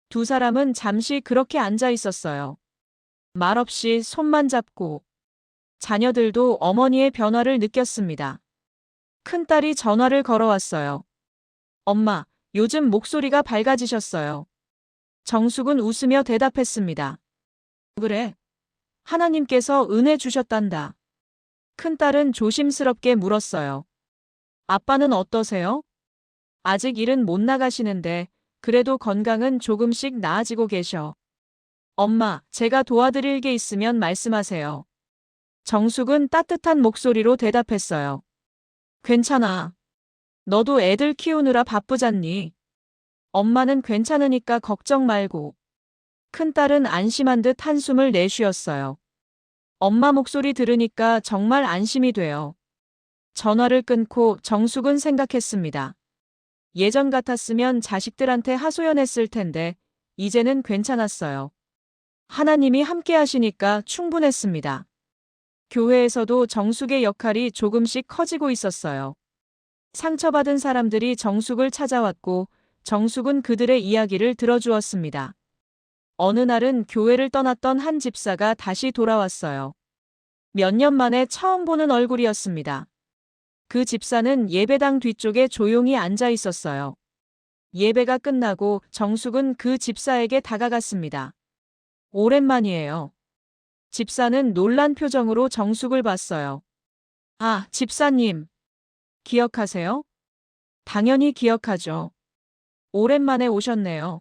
두 사람은 잠시 그렇게 앉아 있었어요. 말없이 손만 잡고. 자녀들도 어머니의 변화를 느꼈습니다. 큰딸이 전화를 걸어왔어요. 엄마, 요즘 목소리가 밝아지셨어요. 정숙은 웃으며 대답했습니다. 그래. 하나님께서 은혜 주셨단다. 큰딸은 조심스럽게 물었어요. 아빠는 어떠세요? 아직 일은 못 나가시는데 그래도 건강은 조금씩 나아지고 계셔. 엄마, 제가 도와드릴 게 있으면 말씀하세요. 정숙은 따뜻한 목소리로 대답했어요. 괜찮아. 너도 애들 키우느라 바쁘잖니. 엄마는 괜찮으니까 걱정 말고. 큰딸은 안심한 듯 한숨을 내쉬었어요. 엄마 목소리 들으니까 정말 안심이 돼요. 전화를 끊고 정숙은 생각했습니다. 예전 같았으면 자식들한테 하소연했을 텐데 이제는 괜찮았어요. 하나님이 함께 하시니까 충분했습니다. 교회에서도 정숙의 역할이 조금씩 커지고 있었어요. 상처받은 사람들이 정숙을 찾아왔고 정숙은 그들의 이야기를 들어주었습니다. 어느 날은 교회를 떠났던 한 집사가 다시 돌아왔어요. 몇 년 만에 처음 보는 얼굴이었습니다. 그 집사는 예배당 뒤쪽에 조용히 앉아 있었어요. 예배가 끝나고 정숙은 그 집사에게 다가갔습니다. 오랜만이에요. 집사는 놀란 표정으로 정숙을 봤어요. 아, 집사님. 기억하세요? 당연히 기억하죠. 오랜만에 오셨네요.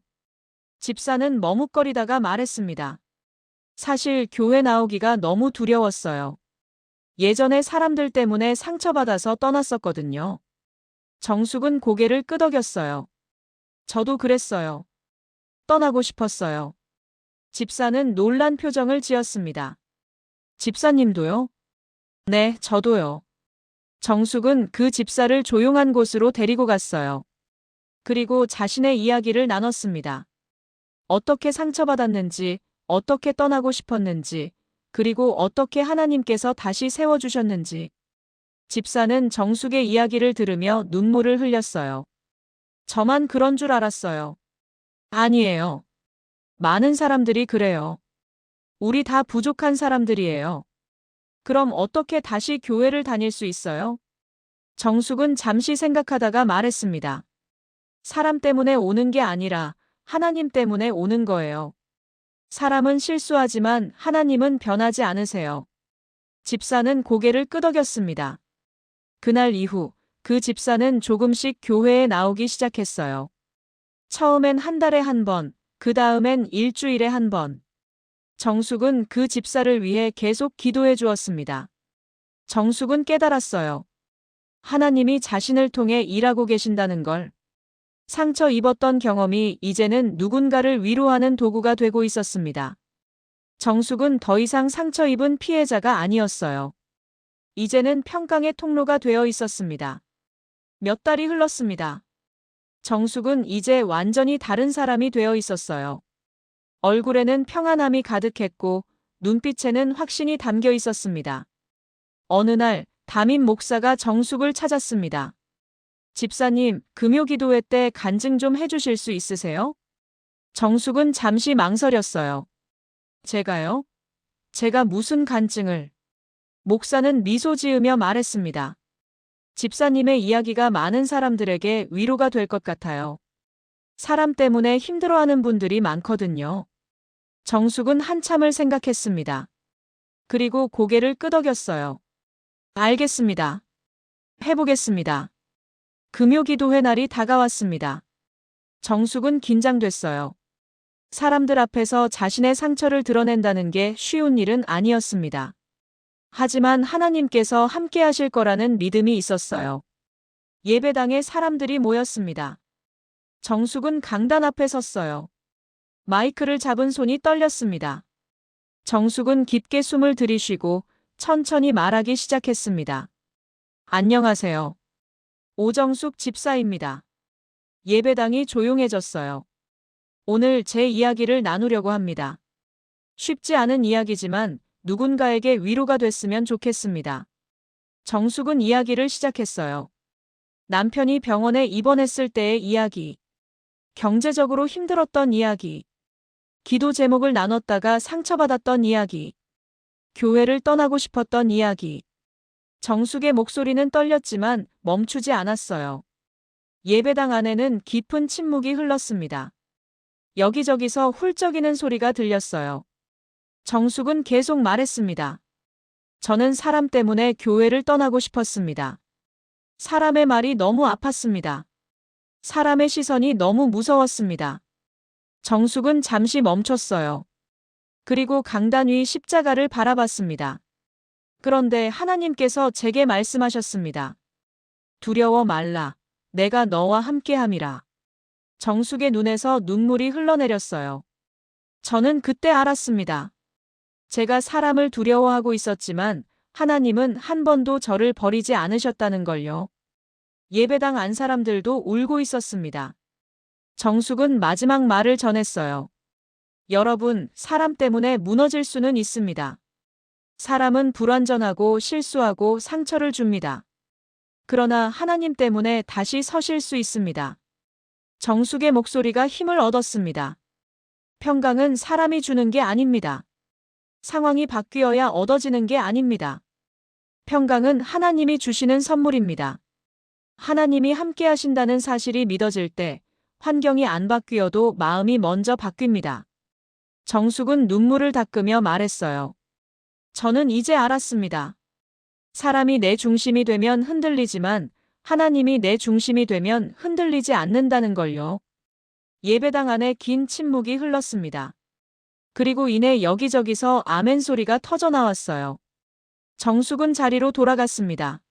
집사는 머뭇거리다가 말했습니다. 사실 교회 나오기가 너무 두려웠어요. 예전에 사람들 때문에 상처받아서 떠났었거든요. 정숙은 고개를 끄덕였어요. 저도 그랬어요. 떠나고 싶었어요. 집사는 놀란 표정을 지었습니다. 집사님도요? 네, 저도요. 정숙은 그 집사를 조용한 곳으로 데리고 갔어요. 그리고 자신의 이야기를 나눴습니다. 어떻게 상처받았는지, 어떻게 떠나고 싶었는지, 그리고 어떻게 하나님께서 다시 세워주셨는지. 집사는 정숙의 이야기를 들으며 눈물을 흘렸어요. 저만 그런 줄 알았어요. 아니에요. 많은 사람들이 그래요. 우리 다 부족한 사람들이에요. 그럼 어떻게 다시 교회를 다닐 수 있어요? 정숙은 잠시 생각하다가 말했습니다. 사람 때문에 오는 게 아니라 하나님 때문에 오는 거예요. 사람은 실수하지만 하나님은 변하지 않으세요. 집사는 고개를 끄덕였습니다. 그날 이후 그 집사는 조금씩 교회에 나오기 시작했어요. 처음엔 한 달에 한 번, 그 다음엔 일주일에 한 번. 정숙은 그 집사를 위해 계속 기도해 주었습니다. 정숙은 깨달았어요. 하나님이 자신을 통해 일하고 계신다는 걸. 상처 입었던 경험이 이제는 누군가를 위로하는 도구가 되고 있었습니다. 정숙은 더 이상 상처 입은 피해자가 아니었어요. 이제는 평강의 통로가 되어 있었습니다. 몇 달이 흘렀습니다. 정숙은 이제 완전히 다른 사람이 되어 있었어요. 얼굴에는 평안함이 가득했고 눈빛에는 확신이 담겨 있었습니다. 어느 날 담임 목사가 정숙을 찾았습니다. 집사님, 금요기도회 때 간증 좀 해주실 수 있으세요? 정숙은 잠시 망설였어요. 제가요? 제가 무슨 간증을? 목사는 미소 지으며 말했습니다. 집사님의 이야기가 많은 사람들에게 위로가 될 것 같아요. 사람 때문에 힘들어하는 분들이 많거든요. 정숙은 한참을 생각했습니다. 그리고 고개를 끄덕였어요. 알겠습니다. 해보겠습니다. 금요기도회 날이 다가왔습니다. 정숙은 긴장됐어요. 사람들 앞에서 자신의 상처를 드러낸다는 게 쉬운 일은 아니었습니다. 하지만 하나님께서 함께 하실 거라는 믿음이 있었어요. 예배당에 사람들이 모였습니다. 정숙은 강단 앞에 섰어요. 마이크를 잡은 손이 떨렸습니다. 정숙은 깊게 숨을 들이쉬고 천천히 말하기 시작했습니다. 안녕하세요. 오정숙 집사입니다. 예배당이 조용해졌어요. 오늘 제 이야기를 나누려고 합니다. 쉽지 않은 이야기지만 누군가에게 위로가 됐으면 좋겠습니다. 정숙은 이야기를 시작했어요. 남편이 병원에 입원했을 때의 이야기. 경제적으로 힘들었던 이야기. 기도 제목을 나눴다가 상처받았던 이야기. 교회를 떠나고 싶었던 이야기. 정숙의 목소리는 떨렸지만 멈추지 않았어요. 예배당 안에는 깊은 침묵이 흘렀습니다. 여기저기서 훌쩍이는 소리가 들렸어요. 정숙은 계속 말했습니다. 저는 사람 때문에 교회를 떠나고 싶었습니다. 사람의 말이 너무 아팠습니다. 사람의 시선이 너무 무서웠습니다. 정숙은 잠시 멈췄어요. 그리고 강단 위 십자가를 바라봤습니다. 그런데 하나님께서 제게 말씀하셨습니다. 두려워 말라. 내가 너와 함께함이라. 정숙의 눈에서 눈물이 흘러내렸어요. 저는 그때 알았습니다. 제가 사람을 두려워하고 있었지만 하나님은 한 번도 저를 버리지 않으셨다는 걸요. 예배당 안 사람들도 울고 있었습니다. 정숙은 마지막 말을 전했어요. 여러분, 사람 때문에 무너질 수는 있습니다. 사람은 불완전하고 실수하고 상처를 줍니다. 그러나 하나님 때문에 다시 서실 수 있습니다. 정숙의 목소리가 힘을 얻었습니다. 평강은 사람이 주는 게 아닙니다. 상황이 바뀌어야 얻어지는 게 아닙니다. 평강은 하나님이 주시는 선물입니다. 하나님이 함께 하신다는 사실이 믿어질 때 환경이 안 바뀌어도 마음이 먼저 바뀝니다. 정숙은 눈물을 닦으며 말했어요. 저는 이제 알았습니다. 사람이 내 중심이 되면 흔들리지만 하나님이 내 중심이 되면 흔들리지 않는다는 걸요. 예배당 안에 긴 침묵이 흘렀습니다. 그리고 이내 여기저기서 아멘 소리가 터져 나왔어요. 정숙은 자리로 돌아갔습니다.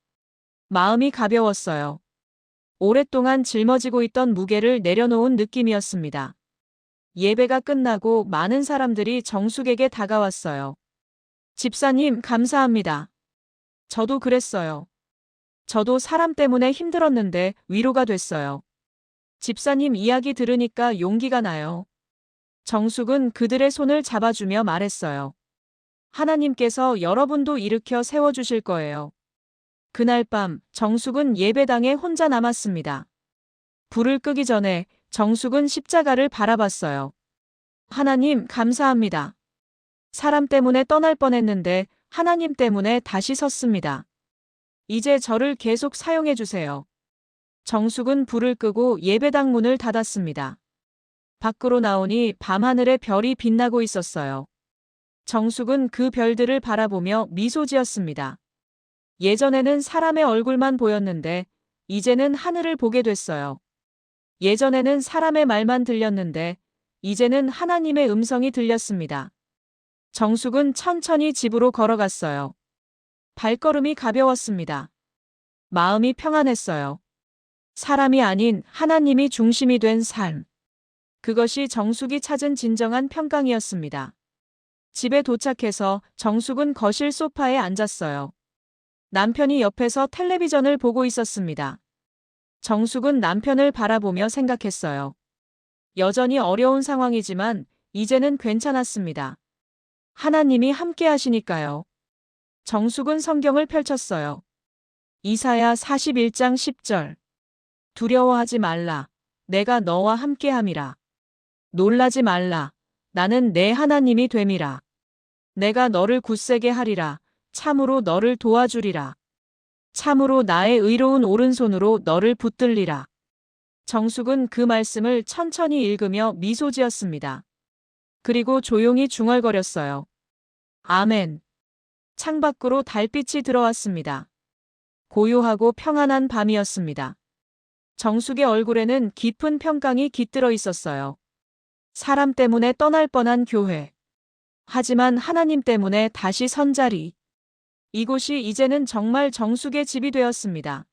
마음이 가벼웠어요. 오랫동안 짊어지고 있던 무게를 내려놓은 느낌이었습니다. 예배가 끝나고 많은 사람들이 정숙에게 다가왔어요. 집사님, 감사합니다. 저도 그랬어요. 저도 사람 때문에 힘들었는데 위로가 됐어요. 집사님 이야기 들으니까 용기가 나요. 정숙은 그들의 손을 잡아주며 말했어요. 하나님께서 여러분도 일으켜 세워주실 거예요. 그날 밤 정숙은 예배당에 혼자 남았습니다. 불을 끄기 전에 정숙은 십자가를 바라봤어요. 하나님, 감사합니다. 사람 때문에 떠날 뻔했는데 하나님 때문에 다시 섰습니다. 이제 저를 계속 사용해 주세요. 정숙은 불을 끄고 예배당 문을 닫았습니다. 밖으로 나오니 밤하늘에 별이 빛나고 있었어요. 정숙은 그 별들을 바라보며 미소 지었습니다. 예전에는 사람의 얼굴만 보였는데 이제는 하늘을 보게 됐어요. 예전에는 사람의 말만 들렸는데 이제는 하나님의 음성이 들렸습니다. 정숙은 천천히 집으로 걸어갔어요. 발걸음이 가벼웠습니다. 마음이 평안했어요. 사람이 아닌 하나님이 중심이 된 삶. 그것이 정숙이 찾은 진정한 평강이었습니다. 집에 도착해서 정숙은 거실 소파에 앉았어요. 남편이 옆에서 텔레비전을 보고 있었습니다. 정숙은 남편을 바라보며 생각했어요. 여전히 어려운 상황이지만 이제는 괜찮았습니다. 하나님이 함께 하시니까요. 정숙은 성경을 펼쳤어요. 이사야 41장 10절. 두려워하지 말라. 내가 너와 함께함이라. 놀라지 말라. 나는 내 하나님이 됨이라. 내가 너를 굳세게 하리라. 참으로 너를 도와주리라. 참으로 나의 의로운 오른손으로 너를 붙들리라. 정숙은 그 말씀을 천천히 읽으며 미소 지었습니다. 그리고 조용히 중얼거렸어요. 아멘. 창밖으로 달빛이 들어왔습니다. 고요하고 평안한 밤이었습니다. 정숙의 얼굴에는 깊은 평강이 깃들어 있었어요. 사람 때문에 떠날 뻔한 교회. 하지만 하나님 때문에 다시 선 자리. 이곳이 이제는 정말 정숙의 집이 되었습니다.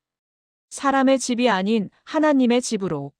사람의 집이 아닌 하나님의 집으로.